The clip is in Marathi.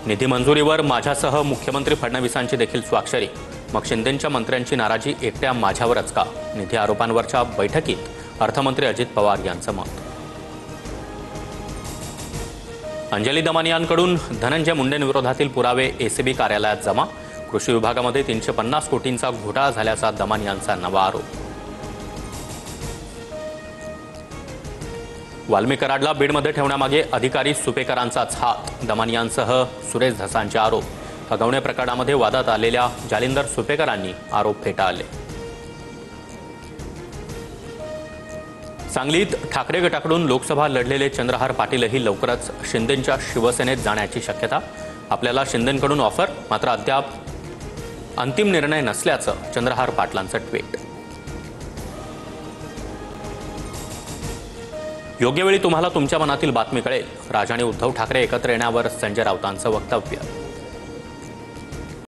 निधी मंजुरीवर माझ्यासह मुख्यमंत्री फडणवीसांची देखील स्वाक्षरी। मग शिंदेंच्या मंत्र्यांची नाराजी एकट्या माझ्यावरच का? निधी आरोपांवरच्या बैठकीत अर्थमंत्री अजित पवार यांचं मत। अंजली दमानियांकडून धनंजय मुंडेंविरोधातील पुरावे एसीबी कार्यालयात जमा। कृषी विभागामध्ये 350 कोटींचा घोटाळा झाल्याचा दमानियांचा नवा आरोप। वाल्मी कराडला बीडमध्ये ठेवण्यामागे अधिकारी सुपेकरांचाच हात। दमानियांसह सुरेश धसांचे आरोप। फसवणे प्रकरणामध्ये वादात आलेल्या जालिंदर सुपेकरांनी आरोप फेटाळले। सांगलीत ठाकरे गटाकडून लोकसभा लढलेले चंद्रहार पाटीलही लवकरच शिंदेंच्या शिवसेनेत जाण्याची शक्यता। आपल्याला शिंदेंकडून ऑफर, मात्र अद्याप अंतिम निर्णय नसल्याचं चंद्रहार पाटलांचं ट्वीट। योग्य वेळी तुम्हाला तुमच्या मनातील बातमी कळेल। राज आणि उद्धव ठाकरे एकत्र येण्यावर संजय राऊतांचं वक्तव्य।